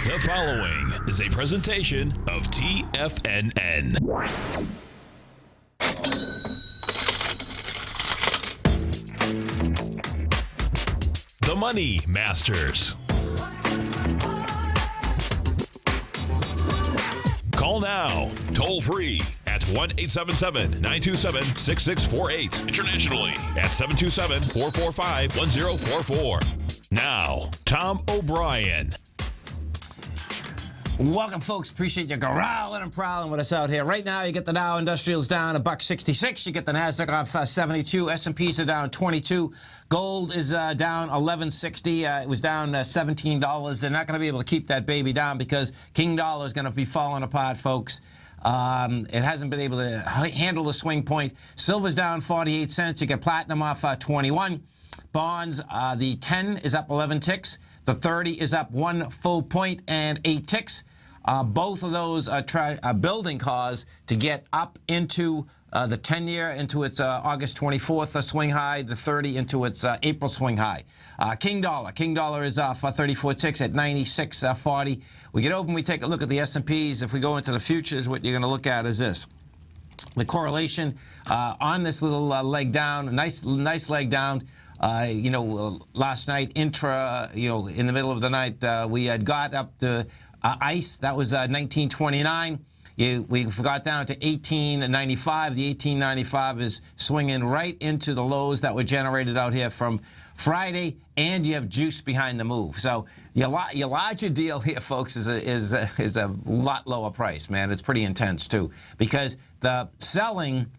The following is a presentation of TFNN. The Money Masters. Call now, toll free at 1-877-927-6648. Internationally at 727-445-1044. Now, Tom O'Brien. Welcome, folks. Appreciate you growling and prowling with us out here. Right now, you get the Dow Industrials down $1.66. You get the Nasdaq off 72. S&Ps are down 22. Gold is down 1160. It was down $17. They're not going to be able to keep that baby down because King Dollar is going to be falling apart, folks. It hasn't been able to handle the swing point. Silver's down 48 cents. You get platinum off 21. Bonds, the 10 is up 11 ticks. The 30 is up 1 full point and 8 ticks. Both of those are building cause to get up into the 10-year, into its August 24th swing high, the 30 into its April swing high. King Dollar is off 34 ticks at 96.40. We get over and we take a look at the S&Ps. If we go into the futures, what you're going to look at is this. The correlation on this little leg down, a nice leg down. Last night, in the middle of the night, we had got up to ICE. That was 1929. We got down to 1895. The 1895 is swinging right into the lows that were generated out here from Friday, and you have juice behind the move. So your larger deal here, folks, is a lot lower price, man. It's pretty intense, too, because the selling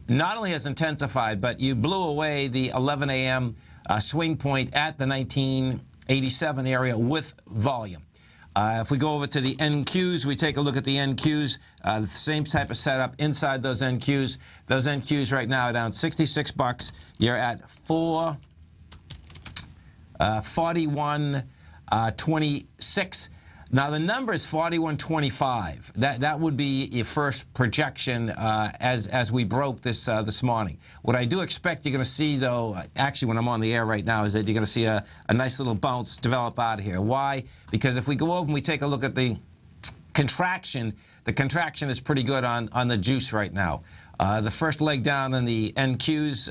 not only has intensified, but you blew away the 11 a.m. Swing point at the 1987 area with volume. If we go over to the NQs, we take a look at the NQs, the same type of setup inside those NQs. Those NQs right now are down $66. You're at 41.26. Now, the number is 41.25. That would be your first projection as we broke this morning. What I do expect you're going to see, though, actually when I'm on the air right now, is that you're going to see a nice little bounce develop out of here. Why? Because if we go over and we take a look at the contraction is pretty good on the juice right now. The first leg down in the NQs,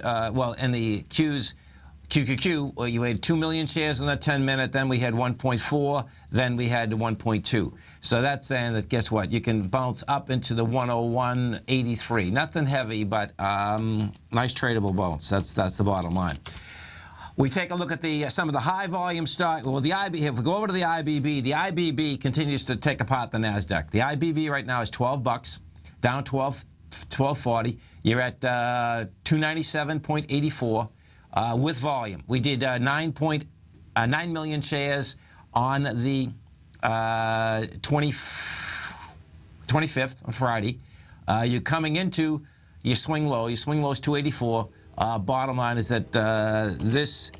in the Qs, QQQ, well, you had 2 million shares in that 10-minute, then we had 1.4, then we had 1.2. So that's saying that, guess what, you can bounce up into the 101.83. Nothing heavy, but nice tradable bounce. That's the bottom line. We take a look at some of the high volume stock. Well, if we go over to the IBB continues to take apart the NASDAQ. The IBB right now is $12, down 12.40. You're at 297.84. With volume. We did 9 million shares on the 25th, on Friday. You're coming into your swing low. Your swing low is 284. Bottom line is that this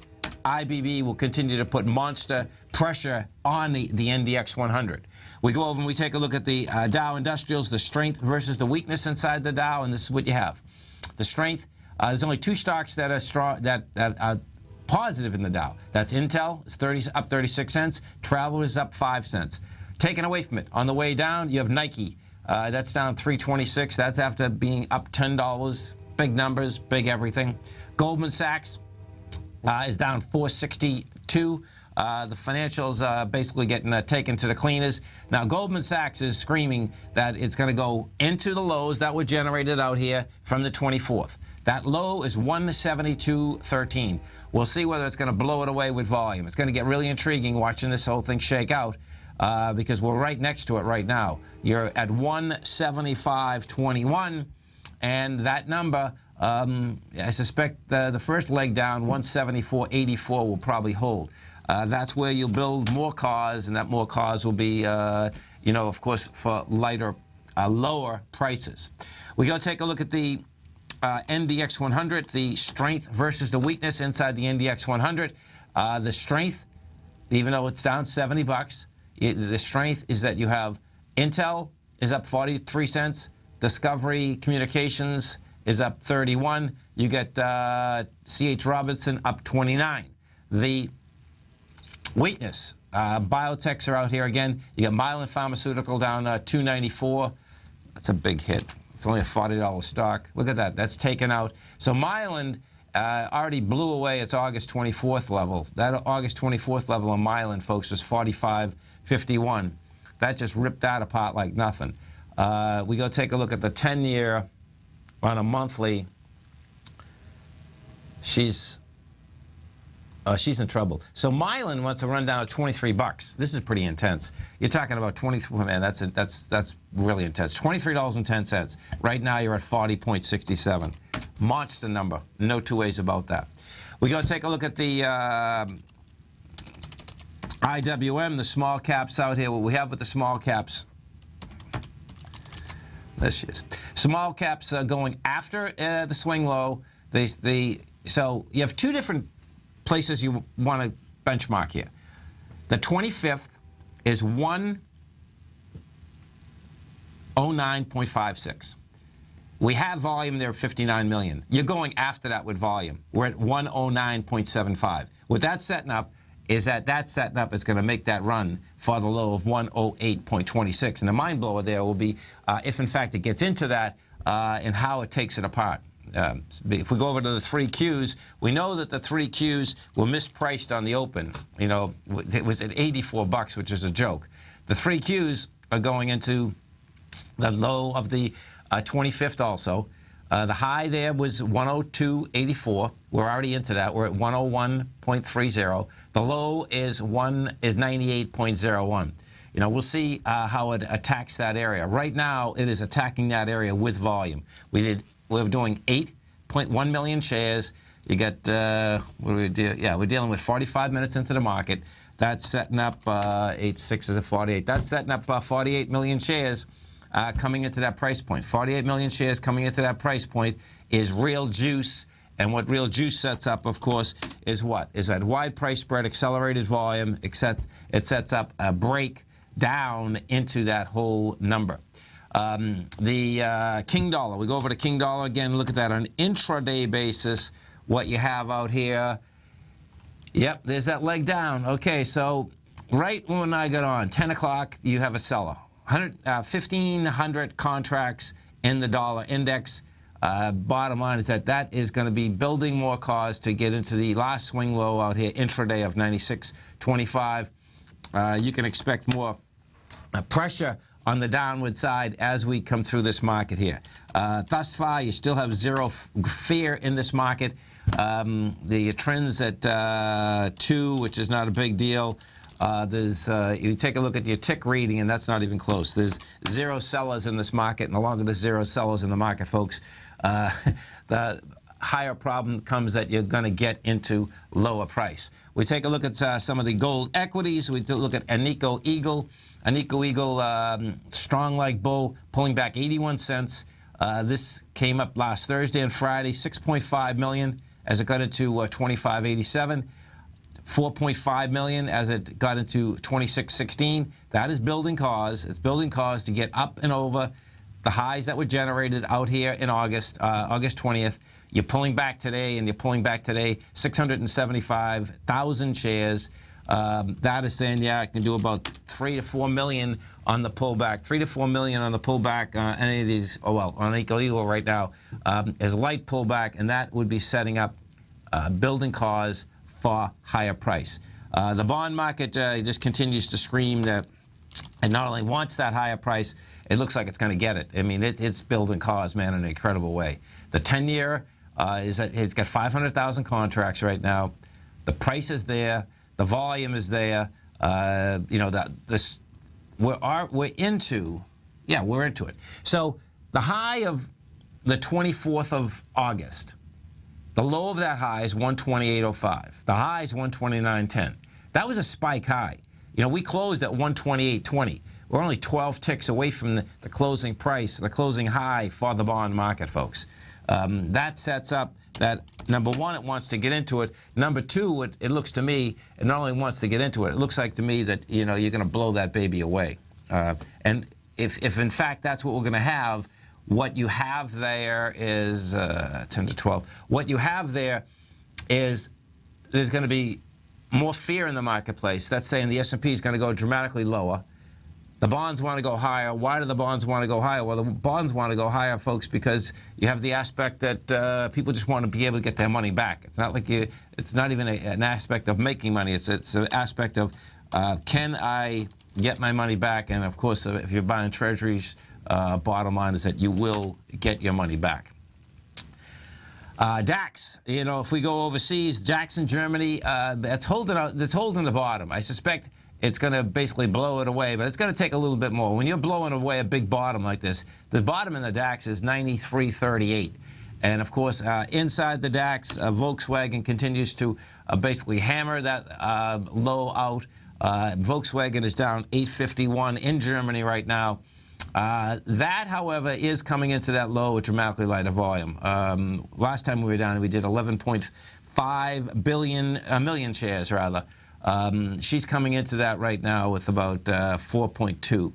IBB will continue to put monster pressure on the NDX 100. We go over and we take a look at the Dow Industrials, the strength versus the weakness inside the Dow, and this is what you have. The strength. There's only two stocks that are strong, that are positive in the Dow. That's Intel, it's up 36 cents. Travel is up 5 cents. Taken away from it, on the way down, you have Nike. That's down 326. That's after being up $10. Big numbers, big everything. Goldman Sachs is down 462. The financials basically getting taken to the cleaners. Now, Goldman Sachs is screaming that it's going to go into the lows that were generated out here from the 24th. That low is 172.13. We'll see whether it's going to blow it away with volume. It's going to get really intriguing watching this whole thing shake out because we're right next to it right now. You're at 175.21, and that number, I suspect the first leg down, 174.84, will probably hold. That's where you'll build more cars, and that more cars will be, of course, for lower prices. We go take a look at the NDX 100, the strength versus the weakness inside the NDX 100. The strength, even though it's down $70, the strength is that you have Intel is up 43 cents. Discovery Communications is up 31. You get C.H. Robertson up 29. The weakness, Biotechs are out here again. You got Mylan Pharmaceutical down 294. That's a big hit. It's only a $40 stock. Look at that. That's taken out. So Mylan already blew away its August 24th level. That August 24th level of Mylan, folks, was 45.51. That just ripped that apart like nothing. We go take a look at the 10-year on a monthly. She's in trouble. So Mylan wants to run down to 23 bucks. This is pretty intense. You're talking about 23. Man, that's really intense. $23.10. Right now you're at 40.67. Monster number. No two ways about that. We go take a look at the IWM, the small caps out here. What we have with the small caps. This is small caps going after the swing low. So you have two different places you want to benchmark here. The 25th is 109.56. We have volume there of 59 million. You're going after that with volume. We're at 109.75. What that's setting up is that setting up is going to make that run for the low of 108.26. And the mind blower there will be if in fact it gets into that and how it takes it apart. If we go over to the 3Qs, we know that the 3Qs were mispriced on the open. You know, it was at 84 bucks, which is a joke. The 3Qs are going into the low of the 25th also. The high there was 102.84. We're already into that. We're at 101.30. The low is 98.01. You know, we'll see how it attacks that area. Right now, it is attacking that area with volume. We're doing 8.1 million shares. You got, what do we do? Yeah, we're dealing with 45 minutes into the market. That's setting up 8.6 is a 48. That's setting up 48 million shares coming into that price point. 48 million shares coming into that price point is real juice. And what real juice sets up, of course, is what? Is that wide price spread, accelerated volume. It sets up a break down into that whole number. The King Dollar, we go over to King Dollar again, look at that on an intraday basis, what you have out here. Yep, there's that leg down. Okay, so right when I got on, 10 o'clock, you have a seller. 1,500 contracts in the dollar index. Bottom line is that is going to be building more cause to get into the last swing low out here, intraday of 96.25. You can expect more pressure on the downward side as we come through this market here. Thus far, you still have zero fear in this market. The trends at 2, which is not a big deal. You take a look at your tick reading, and that's not even close. There's zero sellers in this market, and the longer there's zero sellers in the market, folks, the higher problem comes that you're going to get into lower price. We take a look at some of the gold equities. We look at Agnico Eagle. Agnico Eagle, strong like bull, pulling back 81 cents. This came up last Thursday and Friday, 6.5 million as it got into 25.87. 4.5 million as it got into 26.16. That is building cause. It's building cause to get up and over the highs that were generated out here in August 20th. You're pulling back today, and you're pulling back today 675,000 shares. That is saying, yeah, I can do about 3 to 4 million on the pullback. 3 to 4 million on the pullback on any of these. Oh well, on Agnico Eagle right now is light pullback, and that would be setting up building cause for higher price. The bond market just continues to scream that it not only wants that higher price, it looks like it's going to get it. I mean, it's building cause, man, in an incredible way. The 10-year it's got 500,000 contracts right now. The price is there. The volume is there. You know, we're into it. So the high of the 24th of August. The low of that high is 128.05. The high is 129.10. That was a spike high. You know, we closed at 128.20. We're only 12 ticks away from the closing price, the closing high for the bond market, folks. That sets up that, number one, it wants to get into it. Number two, it looks to me, it not only wants to get into it, it looks like to me that, you know, you're going to blow that baby away. And if in fact that's what we're going to have, what you have there is 10 to 12. What you have there is there's going to be more fear in the marketplace. That's saying the S&P is going to go dramatically lower. The bonds want to go higher. Why do the bonds want to go higher? Well, the bonds want to go higher, folks, because you have the aspect that people just want to be able to get their money back. It's not like it's not even an aspect of making money. It's an aspect of can I get my money back? And of course, if you're buying treasuries, bottom line is that you will get your money back. DAX, if we go overseas, DAX in Germany, that's holding the bottom. I suspect it's going to basically blow it away, but it's going to take a little bit more. When you're blowing away a big bottom like this, the bottom in the DAX is 93.38. And of course, inside the DAX, Volkswagen continues to basically hammer that low out. Volkswagen is down 851 in Germany right now. That, however, is coming into that low with dramatically lighter volume. Last time we were down, we did 11.5 million shares, rather. She's coming into that right now with about 4.2.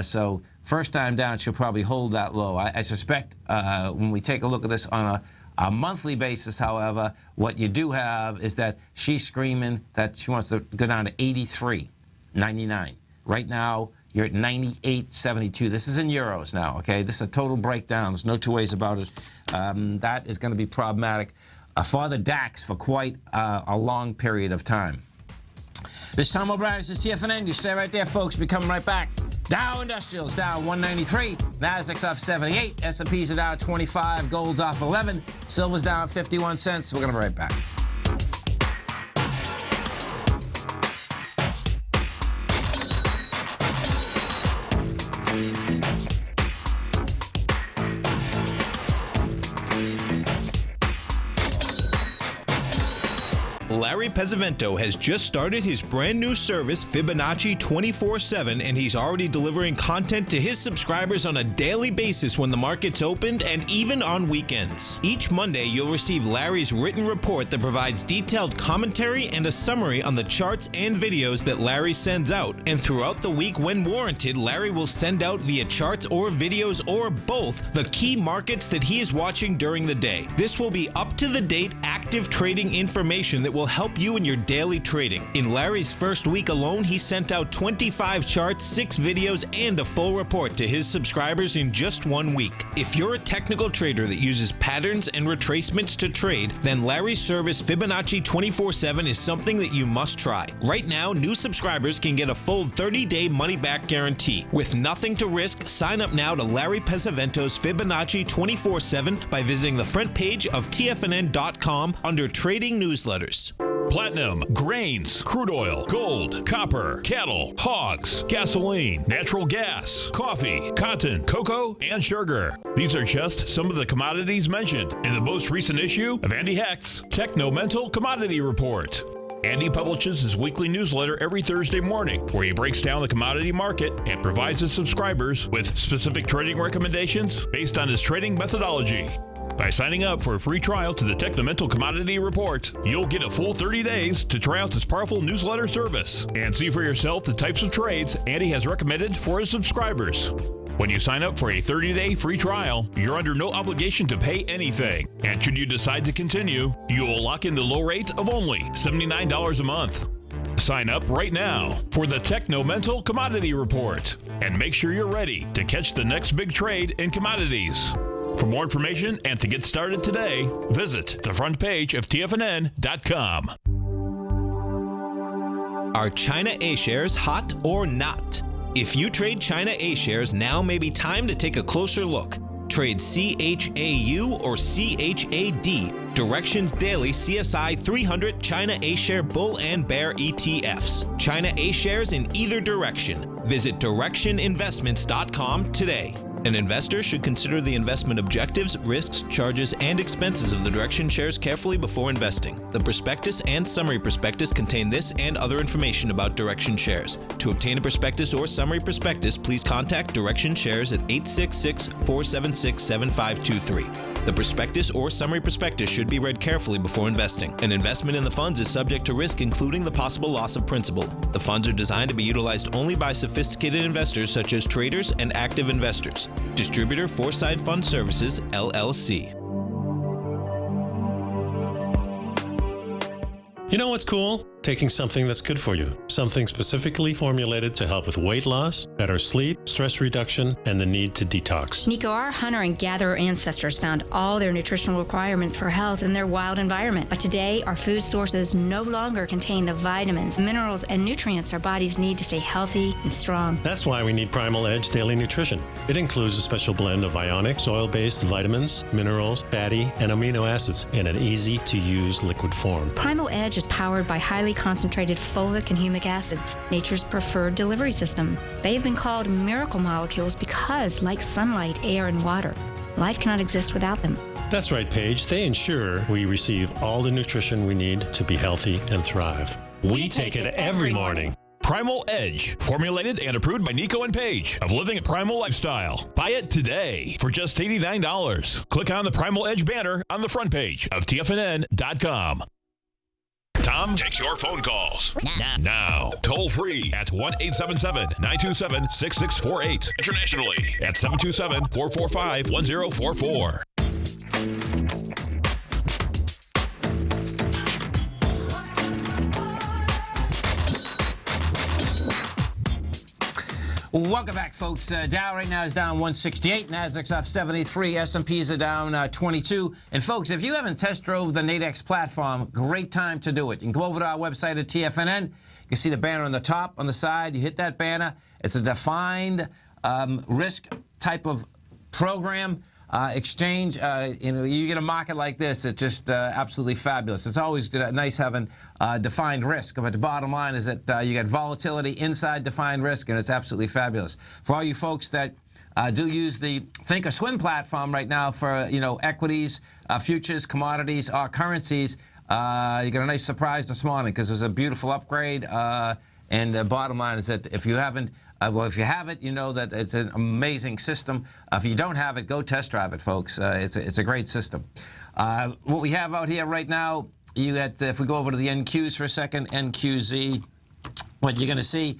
So first time down, she'll probably hold that low. I suspect when we take a look at this on a monthly basis, however, what you do have is that she's screaming that she wants to go down to 83.99. Right now, you're at 98.72. This is in euros now, okay? This is a total breakdown. There's no two ways about it. That is going to be problematic for the DAX for quite a long period of time. This is Tom O'Brien. This is TFNN. You stay right there, folks. We're coming right back. Dow Industrials down 193. Nasdaq's off 78. S&Ps are down 25. Gold's off 11. Silver's down 51 cents. We're going to be right back. Larry Pesavento has just started his brand new service, Fibonacci 24/7, and he's already delivering content to his subscribers on a daily basis when the market's opened and even on weekends. Each Monday, you'll receive Larry's written report that provides detailed commentary and a summary on the charts and videos that Larry sends out. And throughout the week, when warranted, Larry will send out via charts or videos or both the key markets that he is watching during the day. This will be up-to-the-date, active trading information that will help you in your daily trading. In Larry's first week alone, he sent out 25 charts, 6 videos, and a full report to his subscribers in just 1 week. If you're a technical trader that uses patterns and retracements to trade, then Larry's service Fibonacci 24/7 is something that you must try. Right now, new subscribers can get a full 30-day money-back guarantee. With nothing to risk, sign up now to Larry Pesavento's Fibonacci 24/7 by visiting the front page of TFNN.com under Trading Newsletters. Platinum, grains, crude oil, gold, copper, cattle, hogs, gasoline, natural gas, coffee, cotton, cocoa, and sugar. These are just some of the commodities mentioned in the most recent issue of Andy Hecht's Techno-Mental Commodity Report. Andy publishes his weekly newsletter every Thursday morning, where he breaks down the commodity market and provides his subscribers with specific trading recommendations based on his trading methodology. By signing up for a free trial to the Techno-Mental Commodity Report, you'll get a full 30 days to try out this powerful newsletter service and see for yourself the types of trades Andy has recommended for his subscribers. When you sign up for a 30-day free trial, you're under no obligation to pay anything. And should you decide to continue, you will lock in the low rate of only $79 a month. Sign up right now for the Techno-Mental Commodity Report and make sure you're ready to catch the next big trade in commodities. For more information and to get started today, visit the front page of TFNN.com. Are China A-shares hot or not? If you trade China A-shares, now may be time to take a closer look. Trade CHAU or CHAD, Directions Daily CSI 300 China A-share Bull and Bear ETFs. China A-shares in either direction. Visit directioninvestments.com today. An investor should consider the investment objectives, risks, charges, and expenses of the Direction shares carefully before investing. The prospectus and summary prospectus contain this and other information about Direction shares. To obtain a prospectus or summary prospectus, please contact Direction shares at 866-476-7523. The prospectus or summary prospectus should be read carefully before investing. An investment in the funds is subject to risk, including the possible loss of principal. The funds are designed to be utilized only by sophisticated investors such as traders and active investors. Distributor Foreside Fund Services, LLC. You know what's cool? taking something that's good for you, something specifically formulated to help with weight loss, better sleep, stress reduction, and the need to detox. Nico, our hunter and gatherer ancestors found all their nutritional requirements for health in their wild environment. But today, our food sources no longer contain the vitamins, minerals, and nutrients our bodies need to stay healthy and strong. That's why we need Primal Edge Daily Nutrition. It includes a special blend of ionic, soil-based vitamins, minerals, fatty, and amino acids in an easy-to-use liquid form. Primal Edge is powered by highly concentrated fulvic and humic acids, nature's preferred delivery system. They have been called miracle molecules because, like sunlight, air, and water, life cannot exist without them. That's right, Paige. They ensure we receive all the nutrition we need to be healthy and thrive. We take it every morning. Primal Edge, formulated and approved by Nico and Paige of Living a Primal Lifestyle. Buy it today for just $89. Click on the Primal Edge banner on the front page of TFNN.com. Tom takes your phone calls now. Toll free at 1-877-927-6648. Internationally at 727-445-1044. Welcome back, folks. Dow right now is down 168. Nasdaq's up 73. S&Ps are down 22. And, folks, if you haven't test drove the Nadex platform, great time to do it. You can go over to our website at TFNN. You can see the banner on the top, on the side. You hit that banner. It's a defined risk type of program. Exchange, you get a market like this, it's just absolutely fabulous. It's always nice having defined risk, but the bottom line is that you get volatility inside defined risk, and it's absolutely fabulous. For all you folks that do use the Thinkorswim platform right now for equities, futures, commodities, or currencies, you get a nice surprise this morning because it was a beautiful upgrade. And the bottom line is that if you haven't, if you have it, you know that it's an amazing system. If you don't have it, go test drive it, folks. It's a great system. What we have out here right now, if we go over to the NQs for a second, NQZ, what you're going to see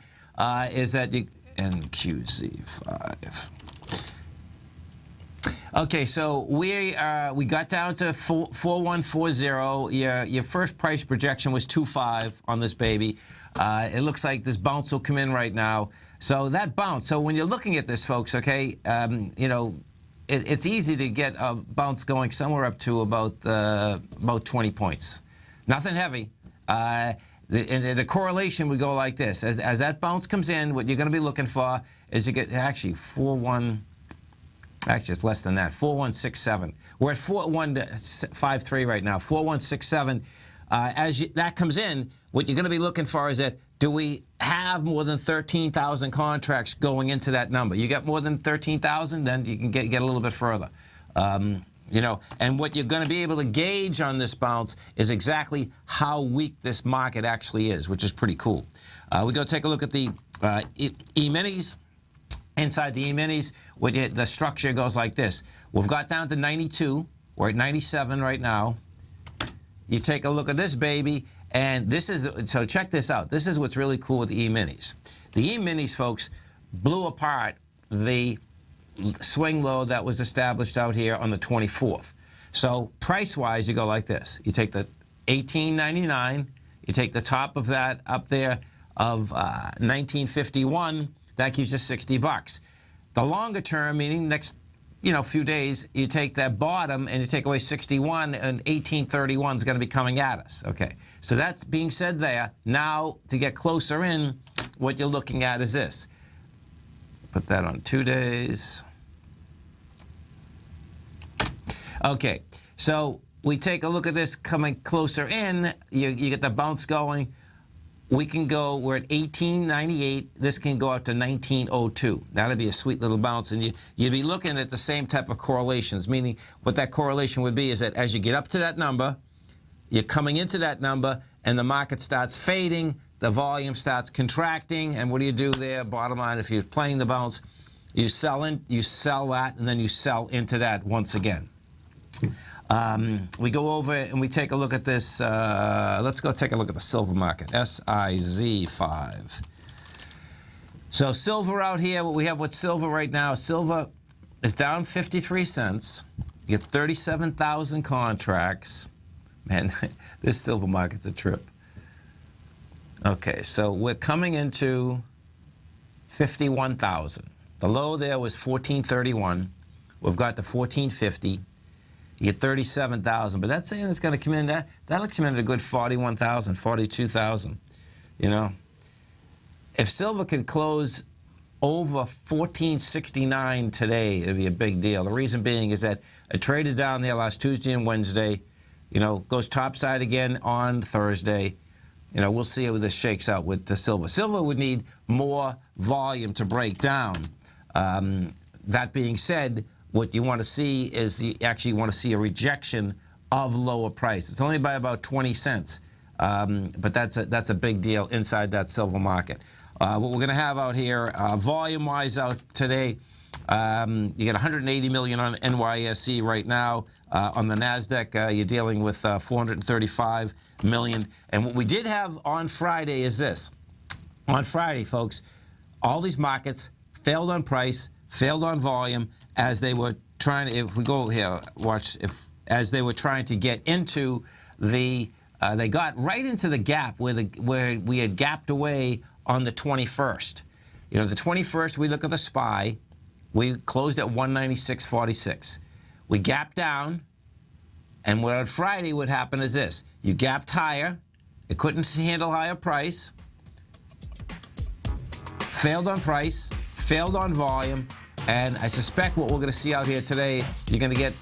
is that NQZ5. Okay, so we got down to 4140. Your first price projection was 2.5 on this baby. It looks like this bounce will come in right now. So that bounce. So when you're looking at this, folks, okay, it's easy to get a bounce going somewhere up to about 20 points. Nothing heavy. The correlation would go like this: as that bounce comes in, what you're going to be looking for is you get actually 4.1. Actually, it's less than that. 4.167. We're at 4.153 right now. 4.167. That comes in, what you're going to be looking for is that do we have more than 13,000 contracts going into that number? You got more than 13,000, then you can get a little bit further. And what you're going to be able to gauge on this bounce is exactly how weak this market actually is, which is pretty cool. We go take a look at the E-minis. Inside the E-minis, the structure goes like this. We've got down to 92. We're at 97 right now. You take a look at this baby, and so check this out. This is what's really cool with the E-minis. The E-minis, folks, blew apart the swing low that was established out here on the 24th. So price-wise, you go like this. You take the $18.99. You take the top of that up there of $19.51. That gives you $60. The longer term, meaning next few days, you take that bottom and you take away 61, and 1831 is going to be coming at us. Okay, so that's being said there. Now, to get closer in, what you're looking at is this. Put that on 2 days. Okay, so we take a look at this coming closer in. You get the bounce going. We're at 1898. This can go out to 1902. That'll be a sweet little bounce. And you'd be looking at the same type of correlations, meaning what that correlation would be is that as you get up to that number, you're coming into that number, and the market starts fading, the volume starts contracting, and what do you do there? Bottom line, if you're playing the bounce, you sell that, and then you sell into that once again. We go over and we take a look at this. Let's go take a look at the silver market, SIZ5. So silver out here, what we have with silver right now, silver is down 53 cents. You get 37,000 contracts. Man, this silver market's a trip. Okay, so we're coming into 51,000. The low there was 1431. We've got to 1450. You get 37,000, but that's saying it's going to come in. That'll come in at a good 41,000, 42,000. You know, if silver can close over 1469 today, it'll be a big deal. The reason being is that it traded down there last Tuesday and Wednesday. You know, goes topside again on Thursday. You know, we'll see how this shakes out with the silver. Silver would need more volume to break down. That being said, what you want to see is you actually want to see a rejection of lower price. It's only by about 20 cents, but that's a big deal inside that silver market. What we're going to have out here, volume-wise out today, you get 180 million on NYSE right now. On the NASDAQ, you're dealing with 435 million. And what we did have on Friday is this. On Friday, folks, all these markets failed on price, failed on volume, as they were trying to, if we go here, watch, as they were trying to get into the, they got right into the gap where we had gapped away on the 21st. You know, the 21st, we look at the SPY, we closed at 196.46. We gapped down, and what on Friday would happen is this. You gapped higher, it couldn't handle higher price, failed on price, failed on volume, and I suspect what we're going to see out here today, you're going to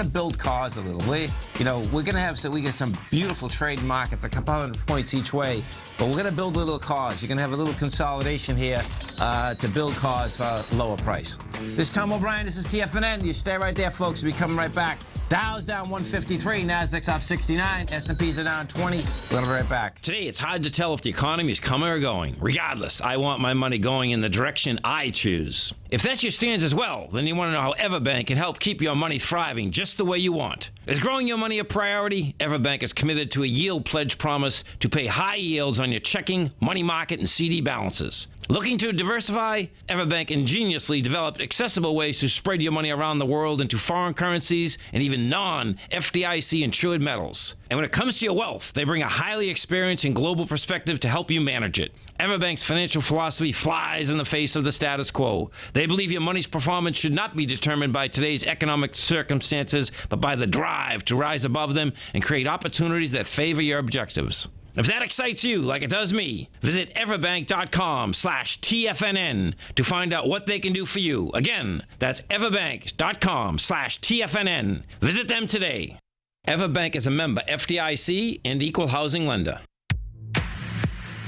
build cause a little. We're going to have some beautiful trade markets, a couple hundred points each way, but we're going to build a little cause. You're going to have a little consolidation here to build cause for lower price. This is Tom O'Brien. This is TFNN. You stay right there, folks. We'll be coming right back. Dow's down 153, Nasdaq's off 69, S&Ps are down 20. We'll be right back. Today, it's hard to tell if the economy is coming or going. Regardless, I want my money going in the direction I choose. If that's your stance as well, then you want to know how Everbank can help keep your money thriving just the way you want. Is growing your money a priority? Everbank is committed to a yield pledge promise to pay high yields on your checking, money market, and CD balances. Looking to diversify? Everbank ingeniously developed accessible ways to spread your money around the world into foreign currencies and even non-FDIC insured metals. And when it comes to your wealth, they bring a highly experienced and global perspective to help you manage it. Everbank's financial philosophy flies in the face of the status quo. They believe your money's performance should not be determined by today's economic circumstances, but by the drive to rise above them and create opportunities that favor your objectives. If that excites you like it does me, visit everbank.com/TFNN to find out what they can do for you. Again, that's everbank.com/TFNN. Visit them today. Everbank is a member FDIC and equal housing lender.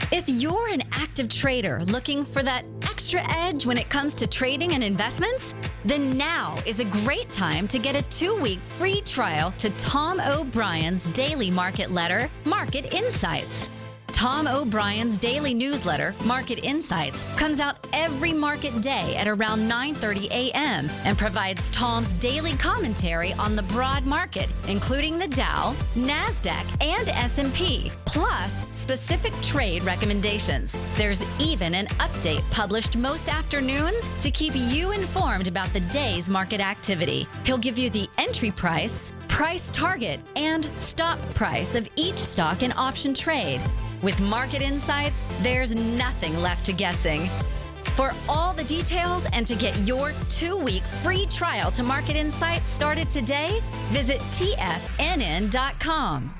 If you're an active trader looking for that extra edge when it comes to trading and investments, then now is a great time to get a 2-week free trial to Tom O'Brien's daily market letter, Market Insights. Tom O'Brien's daily newsletter, Market Insights, comes out every market day at around 9:30 a.m. and provides Tom's daily commentary on the broad market, including the Dow, NASDAQ, and S&P, plus specific trade recommendations. There's even an update published most afternoons to keep you informed about the day's market activity. He'll give you the entry price, price target, and stop price of each stock and option trade. With Market Insights, there's nothing left to guessing. For all the details and to get your 2-week free trial to Market Insights started today, visit TFNN.com.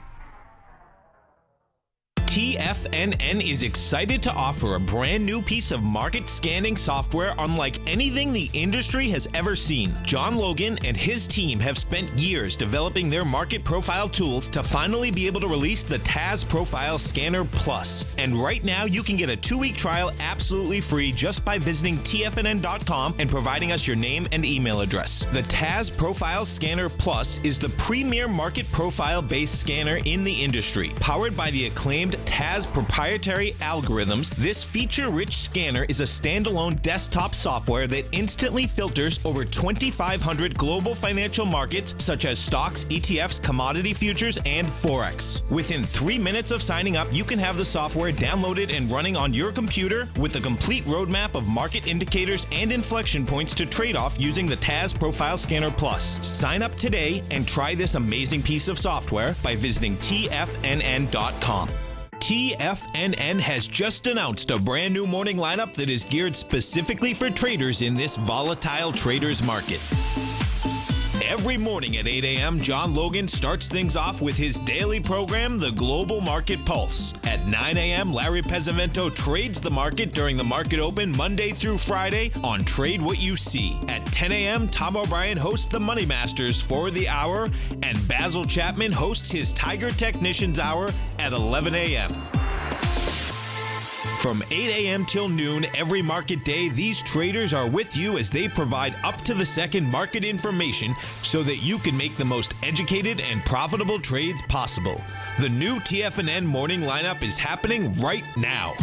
TFNN is excited to offer a brand new piece of market scanning software unlike anything the industry has ever seen. John Logan and his team have spent years developing their market profile tools to finally be able to release the TAS Profile Scanner Plus. And right now you can get a 2-week trial absolutely free just by visiting TFNN.com and providing us your name and email address. The TAS Profile Scanner Plus is the premier market profile-based scanner in the industry. Powered by the acclaimed TAS proprietary algorithms, this feature-rich scanner is a standalone desktop software that instantly filters over 2,500 global financial markets such as stocks, ETFs, commodity futures, and Forex. Within 3 minutes of signing up, you can have the software downloaded and running on your computer with a complete roadmap of market indicators and inflection points to trade off using the TAS Profile Scanner Plus. Sign up today and try this amazing piece of software by visiting TFNN.com. TFNN has just announced a brand new morning lineup that is geared specifically for traders in this volatile traders market. Every morning at 8 a.m., John Logan starts things off with his daily program, The Global Market Pulse. At 9 a.m., Larry Pesavento trades the market during the market open Monday through Friday on Trade What You See. At 10 a.m., Tom O'Brien hosts the Money Masters for the hour, and Basil Chapman hosts his Tiger Technicians Hour at 11 a.m. From 8 a.m. till noon every market day, these traders are with you as they provide up-to-the-second market information so that you can make the most educated and profitable trades possible. The new TFNN morning lineup is happening right now.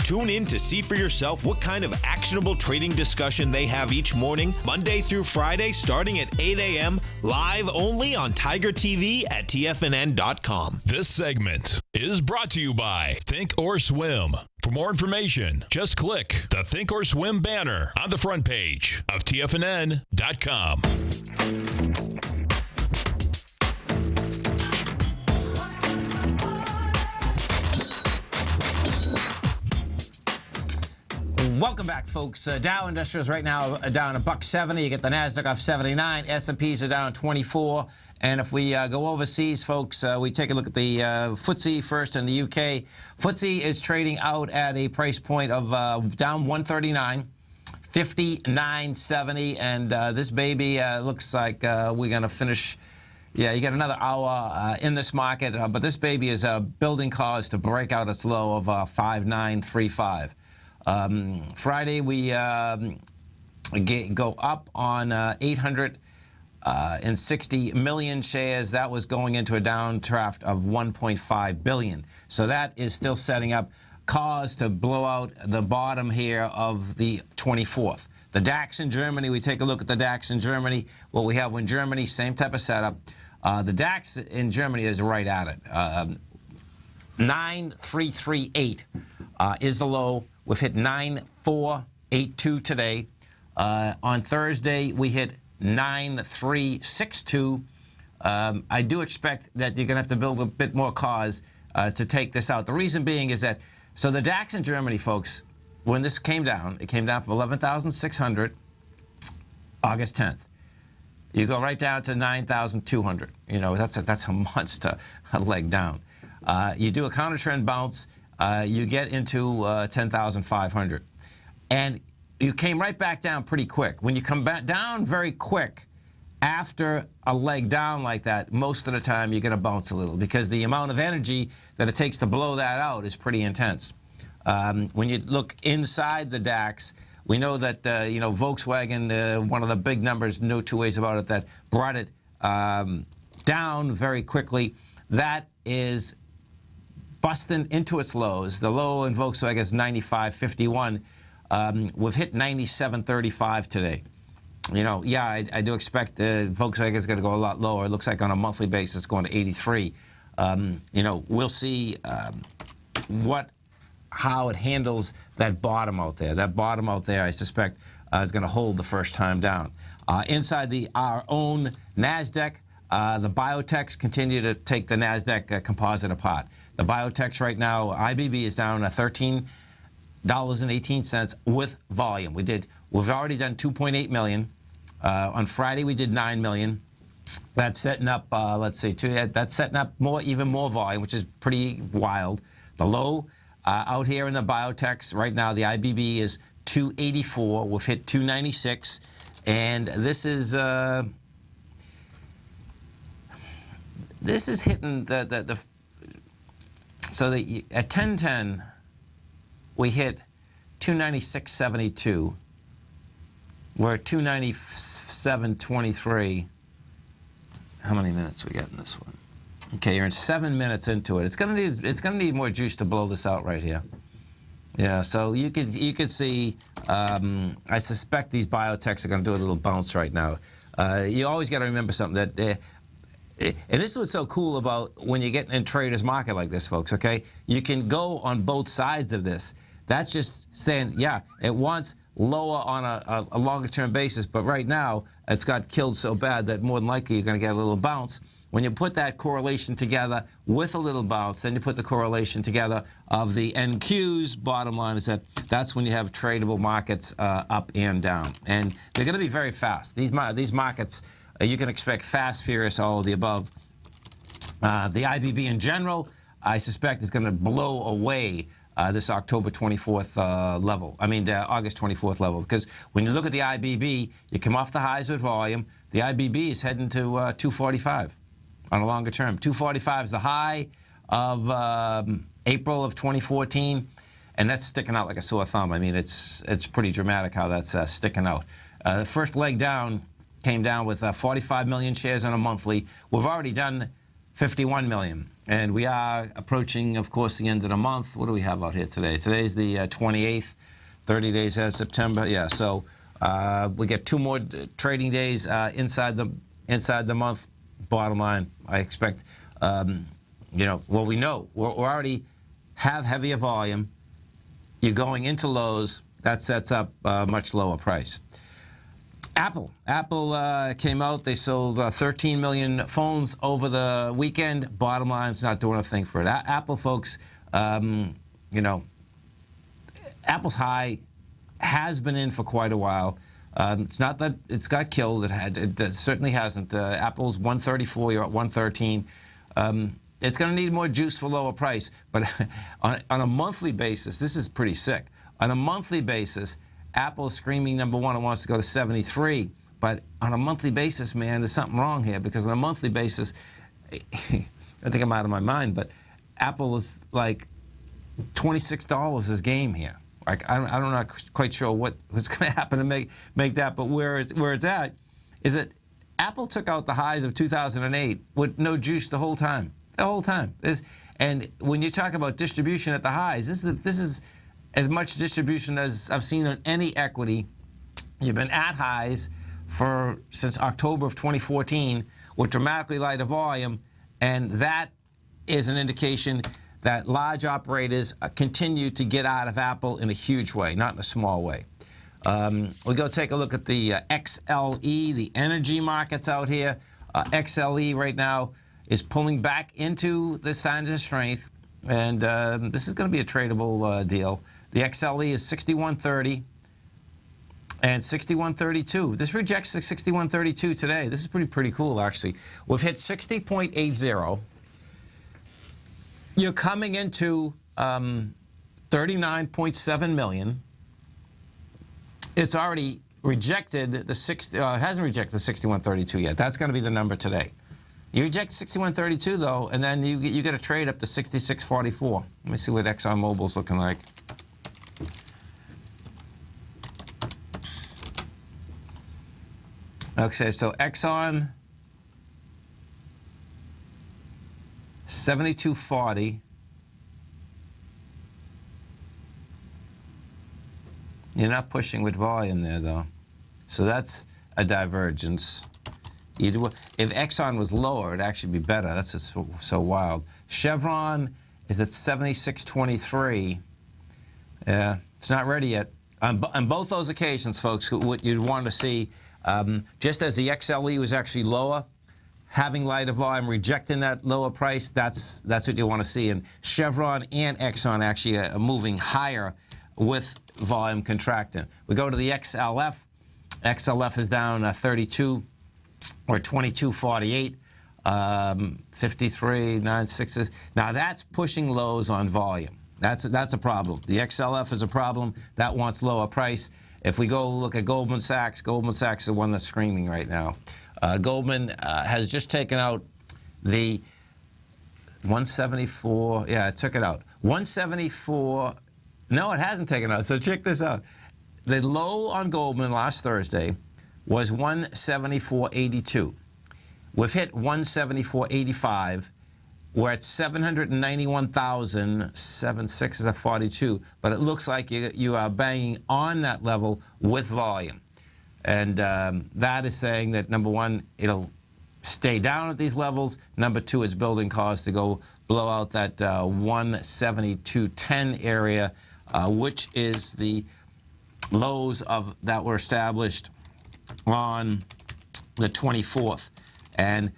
Tune in to see for yourself what kind of actionable trading discussion they have each morning, Monday through Friday, starting at 8 a.m., live only on Tiger TV at TFNN.com. This segment is brought to you by Think or Swim. For more information, just click the Think or Swim banner on the front page of TFNN.com. Welcome back, folks. Dow Industrials right now down $1.70. You get the Nasdaq off 79. S&Ps are down 24. And if we go overseas, folks, we take a look at the FTSE first in the UK. FTSE is trading out at a price point of down 139, 59.70, and this baby looks like we're going to finish. Yeah, you get another hour in this market, but this baby is building cause to break out its low of 5935. Friday, we go up on 860 million shares. That was going into a downdraft of 1.5 billion. So that is still setting up cause to blow out the bottom here of the 24th. The DAX in Germany, we take a look at the DAX in Germany. What we have in Germany, same type of setup. The DAX in Germany is right at it. 9338 is the low. We've hit 9482 today. On Thursday, we hit 9362. I do expect that you're going to have to build a bit more cause to take this out. The reason being is that, so the DAX in Germany, folks, when this came down, it came down from 11,600 August 10th. You go right down to 9,200. You know, that's a monster leg down. You do a counter trend bounce. You get into 10,500. And you came right back down pretty quick. When you come back down very quick after a leg down like that, most of the time you're going to bounce a little because the amount of energy that it takes to blow that out is pretty intense. When you look inside the DAX, we know that, Volkswagen, one of the big numbers, no two ways about it, that brought it down very quickly. That is busting into its lows. The low in Volkswagen is 95.51. We've hit 97.35 today. You know, yeah, I do expect Volkswagen is going to go a lot lower. It looks like on a monthly basis it's going to 83. We'll see how it handles that bottom out there. That bottom out there, I suspect, is going to hold the first time down. Inside our own NASDAQ, the biotechs continue to take the NASDAQ composite apart. The biotechs right now, IBB is down $13.18 with volume. We've already done 2.8 million. On Friday we did 9 million. That's setting up, that's setting up even more volume, which is pretty wild. The low out here in the biotechs right now, the IBB is 284. We've hit 296, and this is hitting the so at 10:10 we hit 296.72. We're at 297.23. How many minutes we got in this one? Okay, you're in 7 minutes into it. It's gonna need more juice to blow this out right here. Yeah, so you could see. I suspect these biotechs are going to do a little bounce right now. You always got to remember something that. And this is what's so cool about when you get in a trader's market like this, folks, okay? You can go on both sides of this. That's just saying, yeah, it wants lower on a longer-term basis, but right now it's got killed so bad that more than likely you're going to get a little bounce. when you put that correlation together with a little bounce, then you put the correlation together of the NQs, bottom line is that's when you have tradable markets up and down. And they're going to be very fast. These markets, you can expect fast, furious, all of the above. The IBB in general, I suspect, is going to blow away this October 24th level. August 24th level. Because when you look at the IBB, you come off the highs with volume. The IBB is heading to 245 on a longer term. 245 is the high of April of 2014, and that's sticking out like a sore thumb. I mean, it's pretty dramatic how that's sticking out. The first leg down came down with 45 million shares on a monthly. We've already done 51 million, and we are approaching, of course, the end of the month. What do we have out here today? Today's the 28th, 30 days as September. Yeah, so we get 2 more trading days inside the month. Bottom line, I expect, we know we're already have heavier volume. You're going into lows. That sets up a much lower price. Apple came out. They sold 13 million phones over the weekend. Bottom line, it's not doing a thing for it. Apple, folks, Apple's high has been in for quite a while. It's not that it's got killed. It certainly hasn't. Apple's 134. You're at 113. It's going to need more juice for lower price. But on a monthly basis, this is pretty sick. On a monthly basis, Apple is screaming number one and wants to go to 73. But on a monthly basis, man, there's something wrong here, because on a monthly basis, I think I'm out of my mind, but Apple is like $26 is game here. Like I'm not quite sure what's going to happen to make that, but where it's at is that Apple took out the highs of 2008 with no juice the whole time. And when you talk about distribution at the highs, this is as much distribution as I've seen on any equity. You've been at highs since October of 2014 with dramatically lighter volume, and that is an indication that large operators continue to get out of Apple in a huge way, not in a small way. We go take a look at the XLE, the energy markets out here. XLE right now is pulling back into the signs of strength, and this is going to be a tradable deal. The XLE is 61.30 and 61.32. This rejects the 61.32 today. This is pretty cool, actually. We've hit 60.80. You're coming into 39.7 million. It's already rejected the it hasn't rejected the 61.32 yet. That's going to be the number today. You reject 61.32 though, and then you get a trade up to 66.44. Let me see what ExxonMobil's looking like. Okay, so Exxon 72.40. You're not pushing with volume there, though. So that's a divergence. If Exxon was lower, it'd actually be better. That's just so wild. Chevron is at 76.23. Yeah, it's not ready yet. On both those occasions, folks, what you'd want to see, just as the XLE was actually lower, having lighter volume, rejecting that lower price, that's what you want to see. And Chevron and Exxon actually are moving higher with volume contracting. We go to the XLF. XLF is down 32 or 22.48, 53.96. Now that's pushing lows on volume. That's a problem. The XLF is a problem. That wants lower price. If we go look at Goldman Sachs is the one that's screaming right now. Goldman has just taken out the 174. Yeah, it took it out. 174. No, it hasn't taken it out. So check this out. The low on Goldman last Thursday was 174.82. We've hit 174.85. We're at 791,076 is a 42, but it looks like you are banging on that level with volume. And that is saying that, number one, it'll stay down at these levels. Number two, it's building cause to go blow out that 172.10 area, which is the lows that were established on the 24th. And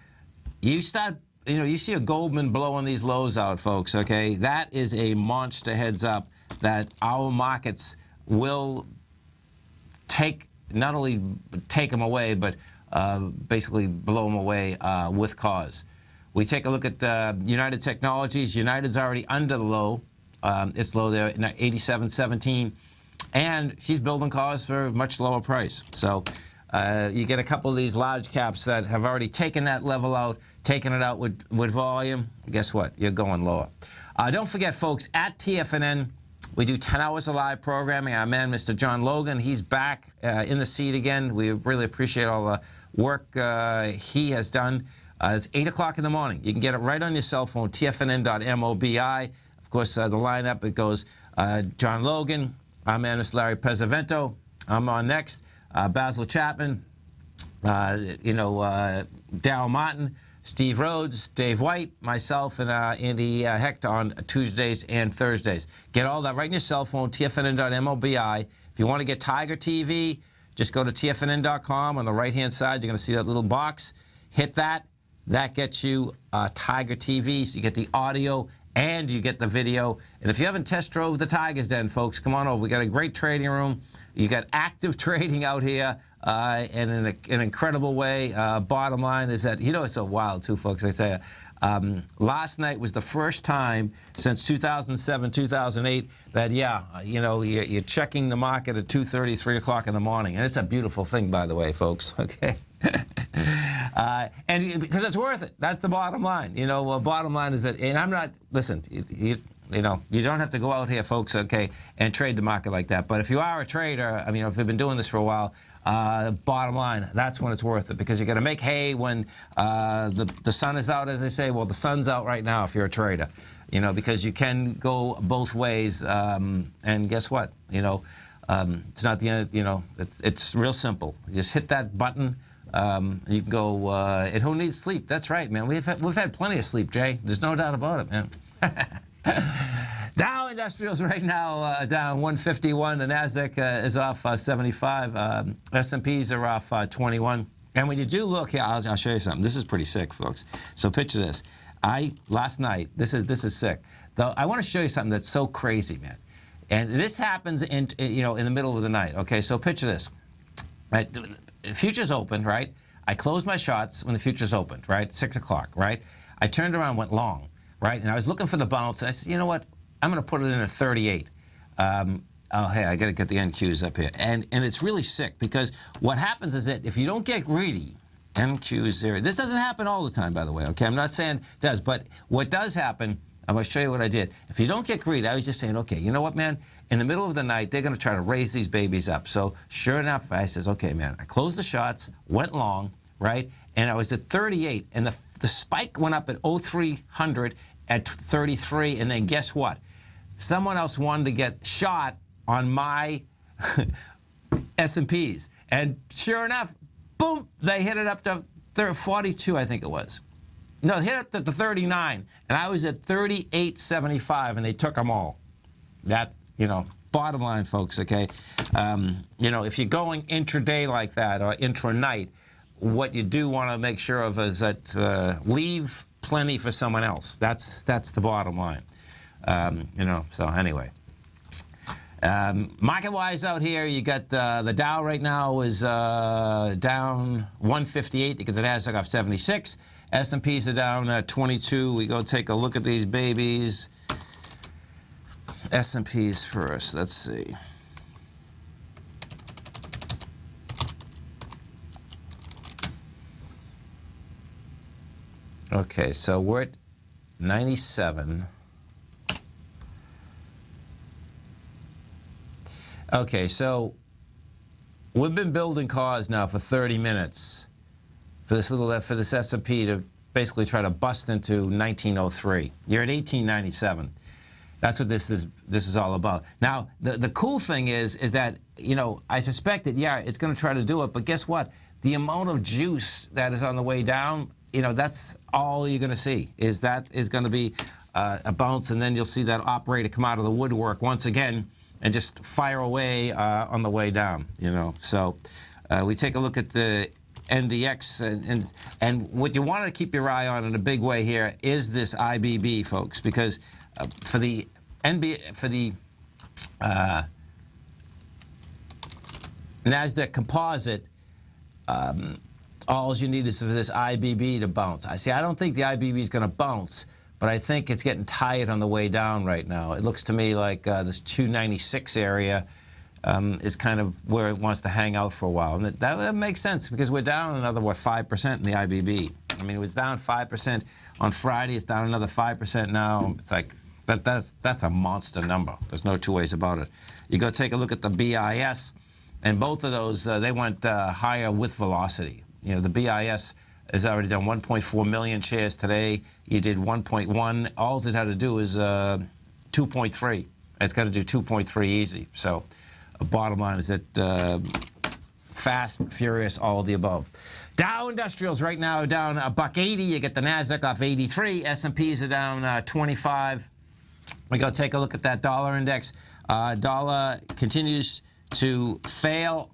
you start, you see a Goldman blowing these lows out, folks, okay? That is a monster heads up that our markets will not only take them away, but basically blow them away with cause. We take a look at United Technologies. United's already under the low. It's low there, 87.17. And she's building cars for a much lower price. So you get a couple of these large caps that have already taken that level out, taken it out with volume. Guess what? You're going lower. Don't forget, folks, at TFNN, we do 10 hours of live programming. Our man, Mr. John Logan, he's back in the seat again. We really appreciate all the work he has done. It's 8 o'clock in the morning. You can get it right on your cell phone, tfnn.mobi. Of course, the lineup, it goes John Logan, our man, Mr. Larry Pesavento. I'm on next. Basil Chapman, Darryl Martin, Steve Rhodes, Dave White, myself, and Andy Hecht on Tuesdays and Thursdays. Get all that right in your cell phone, tfnn.mobi. If you want to get Tiger TV, just go to tfnn.com. On the right-hand side, you're going to see that little box. Hit that. That gets you Tiger TV, so you get the audio and you get the video. And if you haven't test drove the Tiger's Den, folks, come on over. We got a great trading room. You got active trading out here in an incredible way. Bottom line is that, it's so wild too, folks, I tell you. Last night was the first time since 2007, 2008 that, you're checking the market at 2:30, 3 o'clock in the morning. And it's a beautiful thing, by the way, folks, okay? And because it's worth it. That's the bottom line. Bottom line is that, and I'm not, listen, you don't have to go out here, folks, okay, and trade the market like that. But if you are a trader, if you've been doing this for a while, bottom line, that's when it's worth it, because you got to make hay when the sun is out, as they say. Well, the sun's out right now if you're a trader, because you can go both ways. And guess what? It's not the end. It's real simple. You just hit that button. You can go, and who needs sleep? That's right, man. We've had plenty of sleep, Jay. There's no doubt about it, man. Dow Industrials right now down 151. The Nasdaq is off 75. S&Ps are off 21. And when you do look here, I'll show you something. This is pretty sick, folks. So picture this. Last night, this is sick. Though I want to show you something that's so crazy, man. And this happens in the middle of the night. Okay, so picture this. Right, futures opened, right? I closed my shots when the futures opened, right? 6 o'clock, right? I turned around and went long, right? And I was looking for the bounce, and I said, you know what? I'm going to put it in at 38. Hey, I got to get the NQs up here. And it's really sick, because what happens is that if you don't get greedy, NQs there. This doesn't happen all the time, by the way, okay? I'm not saying it does, but what does happen, I'm going to show you what I did. If you don't get greedy, I was just saying, okay, you know what, man? In the middle of the night, they're going to try to raise these babies up. So sure enough, I says, okay, man. I closed the shots, went long, right? And I was at 38, and the spike went up at 0300 at 33, and then guess what? Someone else wanted to get shot on my S&Ps. And sure enough, boom, they hit it up to 42, I think it was. No, hit it up to 39, and I was at 38.75, and they took them all. That, bottom line, folks, okay? If you're going intraday like that or intra-night, what you do want to make sure of is that leave plenty for someone else. That's the bottom line. So anyway. Market-wise out here, you got the Dow right now is down 158. You get the Nasdaq off 76. S&Ps are down 22. We go take a look at these babies. S&Ps first. Let's see. Okay, so we're at 97. Okay, so we've been building cars now for 30 minutes for this S&P to basically try to bust into 1903. You're at 1897. That's what this is all about. Now, the cool thing is that, I suspect that, it's going to try to do it, but guess what? The amount of juice that is on the way down, that's all you're going to see, is going to be a bounce, and then you'll see that operator come out of the woodwork once again and just fire away on the way down, So we take a look at the NDX, and what you want to keep your eye on in a big way here is this IBB, folks, because for the NASDAQ Composite, all you need is for this IBB to bounce. I don't think the IBB is going to bounce, but I think it's getting tight on the way down right now. It looks to me like this 296 area is kind of where it wants to hang out for a while. And that makes sense because we're down another, 5% in the IBB. I mean, it was down 5% on Friday. It's down another 5% now. It's like, that's a monster number. There's no two ways about it. You go take a look at the BIS, and both of those, they went higher with velocity. You know, the BIS has already done 1.4 million shares today. You did 1.1. All it had to do is 2.3. It's got to do 2.3 easy. So bottom line is that fast, furious, all of the above. Dow Industrials right now are down $1.80. You get the NASDAQ off 83. S&Ps are down 25. We go take a look at that dollar index. Dollar continues to fail.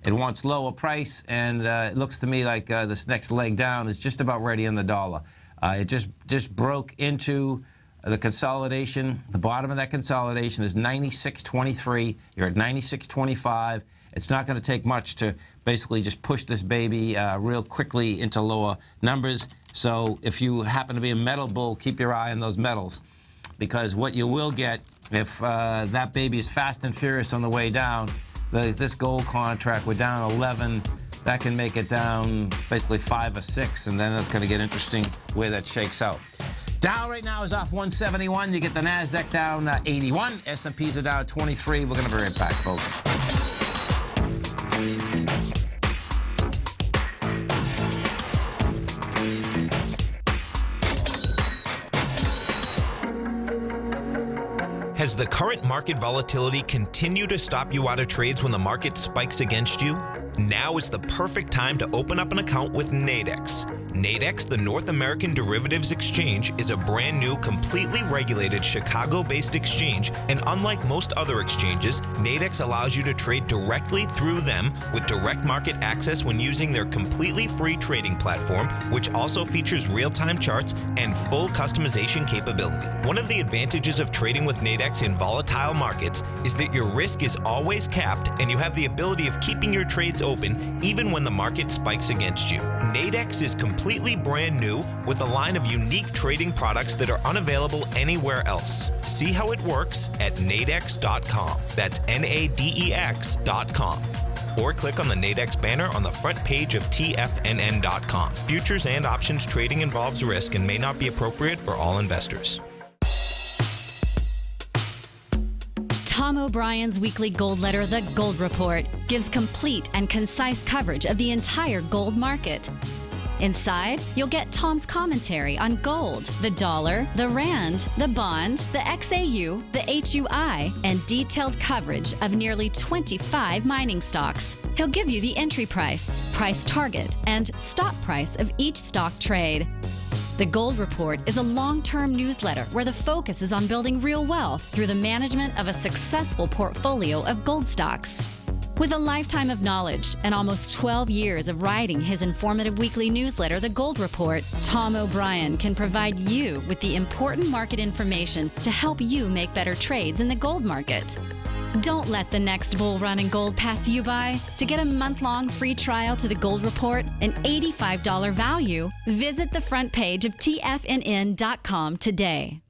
It wants lower price, and it looks to me like this next leg down is just about ready in the dollar. It just broke into the consolidation. The bottom of that consolidation is 96.23. You're at 96.25. It's not going to take much to basically just push this baby real quickly into lower numbers. So if you happen to be a metal bull, keep your eye on those metals, because what you will get if that baby is fast and furious on the way down, this gold contract, we're down 11. That can make it down basically 5 or 6, and then it's going to get interesting where that shakes out. Dow right now is off 171. You get the NASDAQ down 81. S&Ps are down 23. We're going to be right back, folks. Has the current market volatility continued to stop you out of trades when the market spikes against you? Now is the perfect time to open up an account with Nadex. Nadex, the North American Derivatives Exchange, is a brand new, completely regulated Chicago-based exchange, and unlike most other exchanges, Nadex allows you to trade directly through them with direct market access when using their completely free trading platform, which also features real-time charts and full customization capability. One of the advantages of trading with Nadex in volatile markets is that your risk is always capped, and you have the ability of keeping your trades open even when the market spikes against you. Nadex is completely brand new with a line of unique trading products that are unavailable anywhere else. See how it works at nadex.com. That's NADEX.com. Or click on the Nadex banner on the front page of TFNN.com. Futures and options trading involves risk and may not be appropriate for all investors. Tom O'Brien's weekly gold letter, The Gold Report, gives complete and concise coverage of the entire gold market. Inside, you'll get Tom's commentary on gold, the dollar, the rand, the bond, the XAU, the HUI, and detailed coverage of nearly 25 mining stocks. He'll give you the entry price, price target, and stop price of each stock trade. The Gold Report is a long-term newsletter where the focus is on building real wealth through the management of a successful portfolio of gold stocks. With a lifetime of knowledge and almost 12 years of writing his informative weekly newsletter, The Gold Report, Tom O'Brien can provide you with the important market information to help you make better trades in the gold market. Don't let the next bull run in gold pass you by. To get a month-long free trial to The Gold Report, an $85 value, visit the front page of TFNN.com today.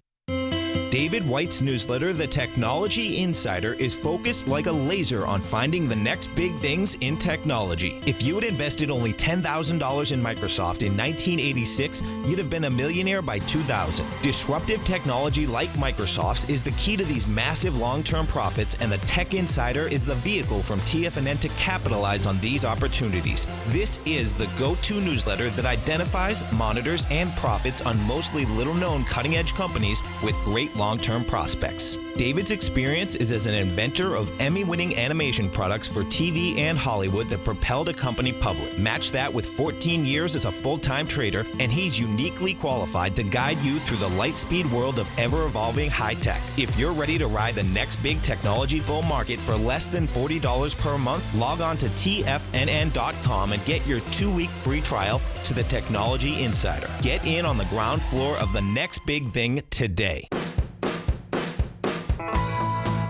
David White's newsletter, The Technology Insider, is focused like a laser on finding the next big things in technology. If you had invested only $10,000 in Microsoft in 1986, you'd have been a millionaire by 2000. Disruptive technology like Microsoft's is the key to these massive long-term profits, and the Tech Insider is the vehicle from TFNN to capitalize on these opportunities. This is the go-to newsletter that identifies, monitors, and profits on mostly little-known cutting-edge companies with great long-term prospects. David's experience is as an inventor of Emmy-winning animation products for TV and Hollywood that propelled a company public. Match that with 14 years as a full-time trader, and he's uniquely qualified to guide you through the light-speed world of ever-evolving high-tech. If you're ready to ride the next big technology bull market for less than $40 per month, log on to TFNN.com and get your 2-week free trial to the Technology Insider. Get in on the ground floor of the next big thing today.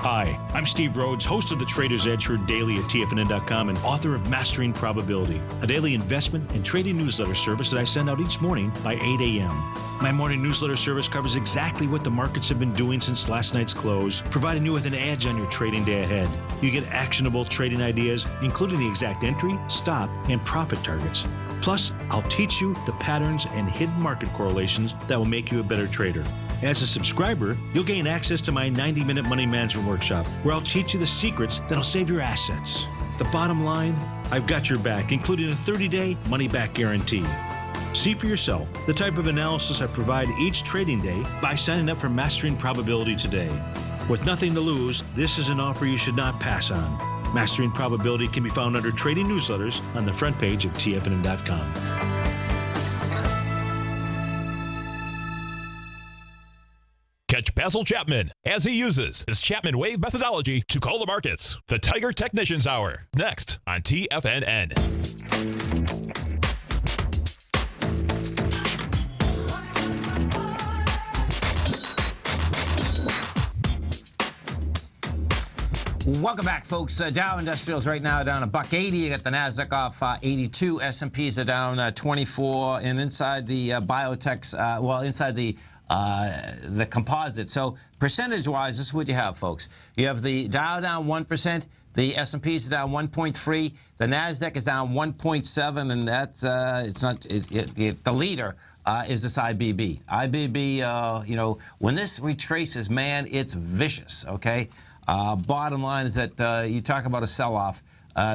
Hi, I'm Steve Rhodes, host of the Trader's Edge, heard daily at TFNN.com and author of Mastering Probability, a daily investment and trading newsletter service that I send out each morning by 8 a.m. My morning newsletter service covers exactly what the markets have been doing since last night's close, providing you with an edge on your trading day ahead. You get actionable trading ideas, including the exact entry, stop, and profit targets. Plus, I'll teach you the patterns and hidden market correlations that will make you a better trader. As a subscriber, you'll gain access to my 90-minute money management workshop, where I'll teach you the secrets that'll save your assets. The bottom line, I've got your back, including a 30-day money-back guarantee. See for yourself the type of analysis I provide each trading day by signing up for Mastering Probability today. With nothing to lose, this is an offer you should not pass on. Mastering Probability can be found under Trading Newsletters on the front page of TFNN.com. Catch Basil Chapman as he uses his Chapman Wave methodology to call the markets. The Tiger Technicians Hour, next on TFNN. Welcome back, folks. Dow Industrials right now down $1.80. You got the Nasdaq off 82. S&Ps are down 24, and inside the biotechs, inside the composite. So percentage-wise, this is what you have, folks. You have the Dow down 1%, the S&Ps are down 1.3, the Nasdaq is down 1.7, and that's the leader is this IBB. IBB, when this retraces, man, it's vicious. Okay. Bottom line is that you talk about a sell-off.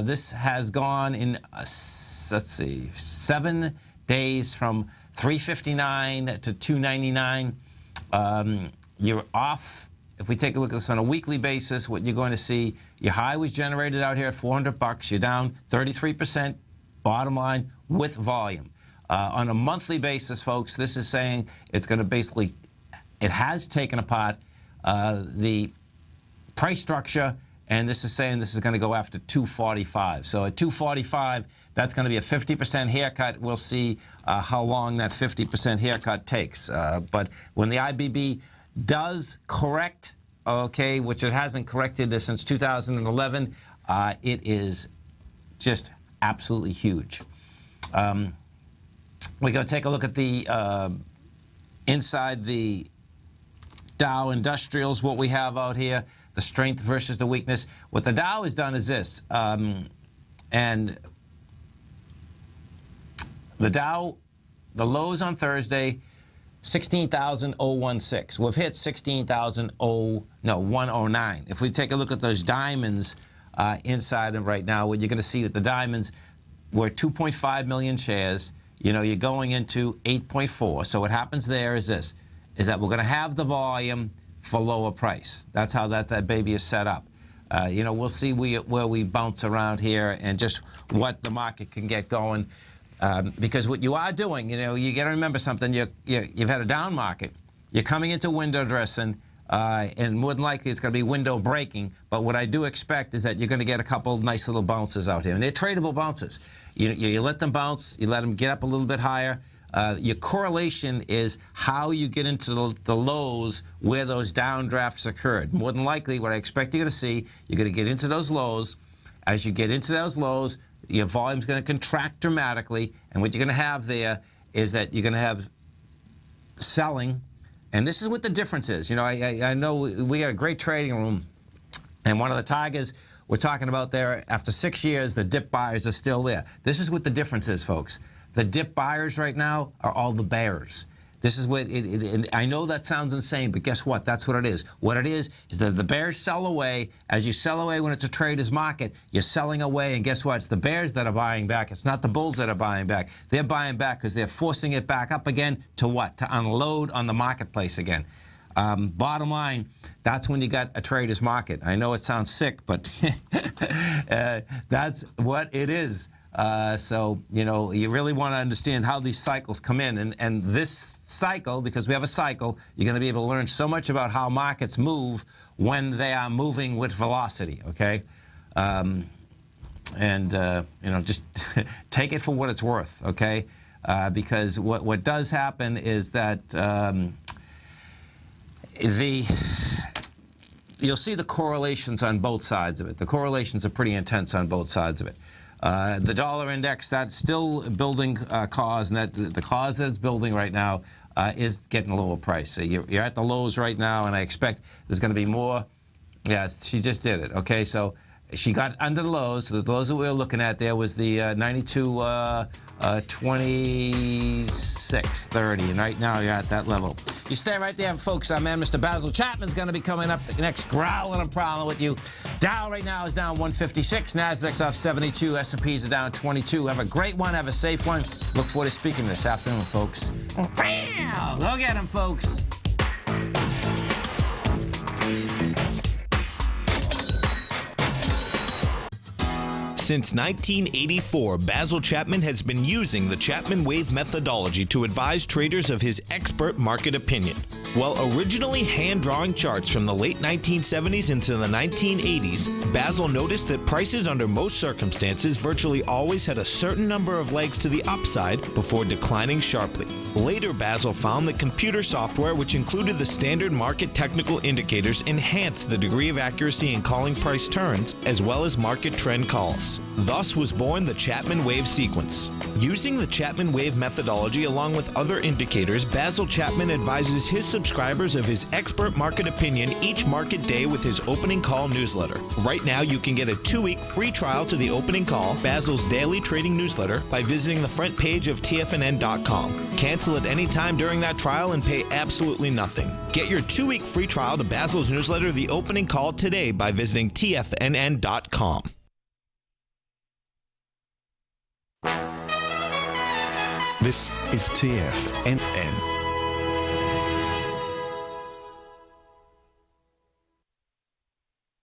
This has gone in, let's see, 7 days from 359 to 299. You're off. If we take a look at this on a weekly basis, what you're going to see, your high was generated out here at $400. You're down 33%, bottom line, with volume. On a monthly basis, folks, this is saying it's going to basically, it has taken apart the price structure, and this is saying this is going to go after 245. So at 245, that's going to be a 50% haircut. We'll see how long that 50% haircut takes. But when the IBB does correct, okay, which it hasn't corrected this since 2011, it is just absolutely huge. We go take a look at the inside the Dow Industrials, what we have out here, the strength versus the weakness. What the Dow has done is this, and the Dow, the lows on Thursday, 16,016. We've hit 109. If we take a look at those diamonds inside them right now, what you're going to see that the diamonds were 2.5 million shares. You know, you're going into 8.4. So what happens there is this, is that we're going to have the volume for lower price. That's how that baby is set up. We'll see where we bounce around here and just what the market can get going. Because what you are doing, you got to remember something. You've had a down market. You're coming into window dressing, and more than likely it's going to be window breaking. But what I do expect is that you're going to get a couple nice little bounces out here, and they're tradable bounces. You let them bounce. You let them get up a little bit higher. Your correlation is how you get into the lows where those downdrafts occurred. More than likely, what I expect you're going to see, you're going to get into those lows. As you get into those lows, your volume's going to contract dramatically, and what you're going to have there is that you're going to have selling, and this is what the difference is. I know we got a great trading room, and one of the tigers we're talking about there, after 6 years, the dip buyers are still there. This is what the difference is, folks. The dip buyers right now are all the bears. This is what I know that sounds insane, but guess what? That's what it is. What it is that the bears sell away. As you sell away when it's a trader's market, you're selling away, and guess what? It's the bears that are buying back. It's not the bulls that are buying back. They're buying back because they're forcing it back up again to what? To unload on the marketplace again. Bottom line, that's when you got a trader's market. I know it sounds sick, but that's what it is. So, you really want to understand how these cycles come in. And this cycle, because we have a cycle, you're going to be able to learn so much about how markets move when they are moving with velocity, okay? Just take it for what it's worth, okay? Because what does happen is that you'll see the correlations on both sides of it. The correlations are pretty intense on both sides of it. The dollar index, that's still building cause, and the cause that it's building right now is getting a lower price. So you're at the lows right now, and I expect there's going to be more. Yeah, she just did it. Okay, so she got under the lows. So the lows that we were looking at there was the 92.2630, and right now you're at that level. You stay right there, folks. Our man, Mr. Basil Chapman's going to be coming up next, growling and prowling with you. Dow right now is down 156. Nasdaq's off 72. S&Ps are down 22. Have a great one. Have a safe one. Look forward to speaking this afternoon, folks. Bam! Look at him, folks. Since 1984, Basil Chapman has been using the Chapman Wave methodology to advise traders of his expert market opinion. While originally hand-drawing charts from the late 1970s into the 1980s, Basil noticed that prices under most circumstances virtually always had a certain number of legs to the upside before declining sharply. Later, Basil found that computer software, which included the standard market technical indicators, enhanced the degree of accuracy in calling price turns, as well as market trend calls. Thus was born the Chapman Wave sequence. Using the Chapman Wave methodology along with other indicators, Basil Chapman advises his subscribers of his expert market opinion each market day with his opening call newsletter. Right now, you can get a 2-week free trial to the opening call, Basil's daily trading newsletter, by visiting the front page of TFNN.com. Cancel at any time during that trial and pay absolutely nothing. Get your 2-week free trial to Basil's newsletter, The Opening Call, today by visiting TFNN.com. This is TFNN.